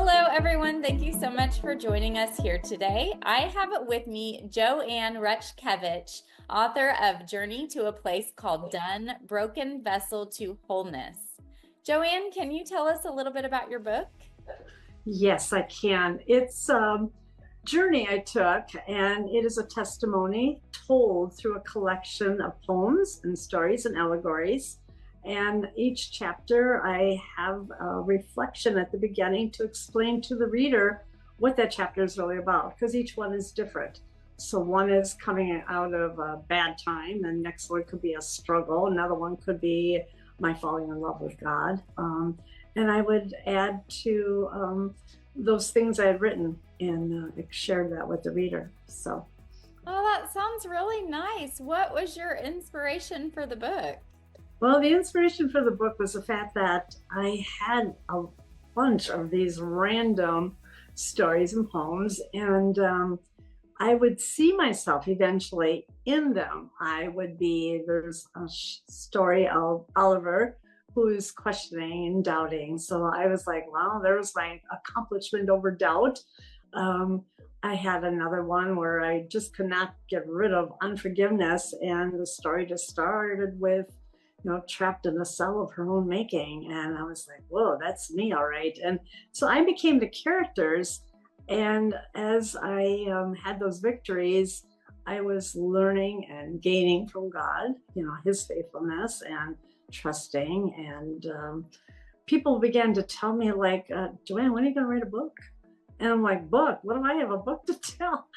Hello, everyone. Thank you so much for joining us here today. I have with me Joanne Raczkiewicz, author of Journey to a Place Called Done, Broken Vessel to Wholeness. Joanne, can you tell us a little bit about your book? Yes, I can. It's a journey I took, and it is a testimony told through a collection of poems and stories and allegories. And each chapter, I have a reflection at the beginning to explain to the reader what that chapter is really about, because each one is different. So one is coming out of a bad time, and next one could be a struggle. Another one could be my falling in love with God. And I would add to those things I had written and share that with the reader. So, Oh, that sounds really nice. What was your inspiration for the book? well, the inspiration for the book was the fact that I had a bunch of these random stories and poems, and I would see myself eventually in them. There's a story of Oliver who's questioning and doubting. So I was like, wow, there was my accomplishment over doubt. I had another one where I just could not get rid of unforgiveness. And the story just started with, trapped in a cell of her own making. And I was like, whoa, that's me, all right. And so I became the characters. And as I had those victories, I was learning and gaining from God, his faithfulness and trusting. And people began to tell me, like, Joanne, when are you going to write a book? And I'm like, book? What do I have a book to tell?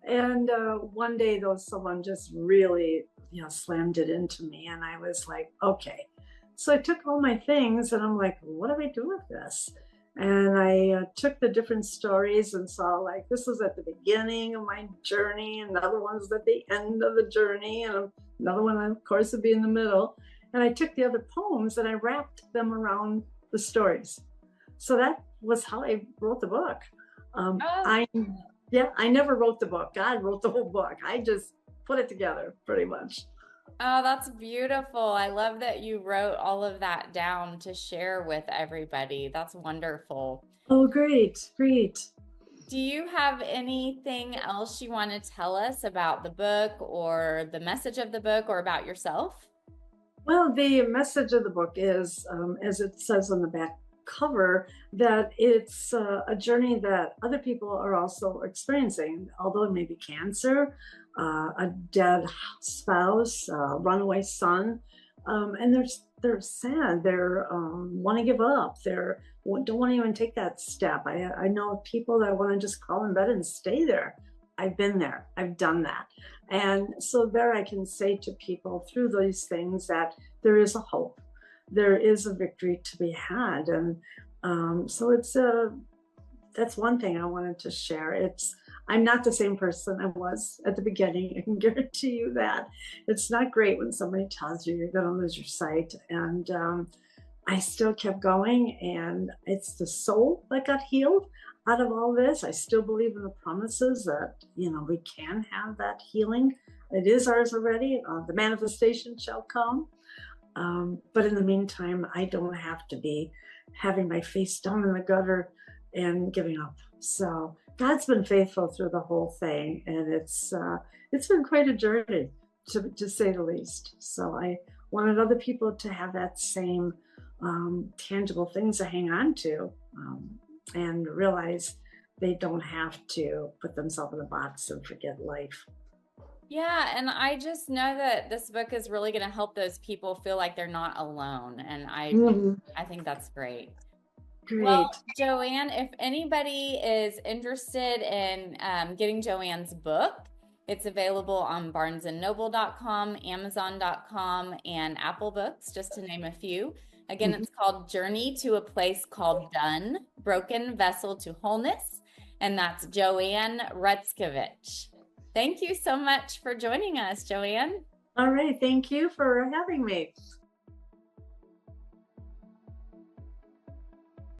And one day, though, someone just really, slammed it into me. And I was like, okay. So I took all my things and I'm like, what do I do with this? And I took the different stories and saw, like, this was at the beginning of my journey, and another one's at the end of the journey, and another one, of course, would be in the middle. And I took the other poems and I wrapped them around the stories. So that was how I wrote the book. Oh, I never wrote the book. God wrote the whole book. I just put it together pretty much. oh, that's beautiful. I love that you wrote all of that down to share with everybody. That's wonderful. Oh, great, great. Do you have anything else you want to tell us about the book or the message of the book or about yourself? Well, the message of the book is, as it says on the back cover, that it's a journey that other people are also experiencing, although it may be cancer, a dead spouse, runaway son, and they're sad. They're want to give up. Don't want to even take that step. I know people that want to just crawl in bed and stay there. I've been there. I've done that. And so there I can say to people through these things that there is a hope. There is a victory to be had. And so that's one thing I wanted to share. I'm not the same person I was at the beginning. I can guarantee you that. It's not great when somebody tells you you're going to lose your sight. And I still kept going, and it's the soul that got healed out of all this. I still believe in the promises that, we can have that healing. It is ours already. The manifestation shall come. But in the meantime, I don't have to be having my face down in the gutter and giving up. So God's been faithful through the whole thing, and it's been quite a journey, to say the least. So I wanted other people to have that same tangible things to hang on to, and realize they don't have to put themselves in a box and forget life. Yeah, and I just know that this book is really going to help those people feel like they're not alone, and Mhm. I think that's great. Well, Great. Joanne, if anybody is interested in getting Joanne's book, it's available on barnesandnoble.com, amazon.com, and Apple Books, just to name a few. Again, Mhm. it's called Journey to a Place Called Done, Broken Vessel to Wholeness, and that's Joanne Raczkiewicz. Thank you so much for joining us, Joanne. All right. Thank you for having me.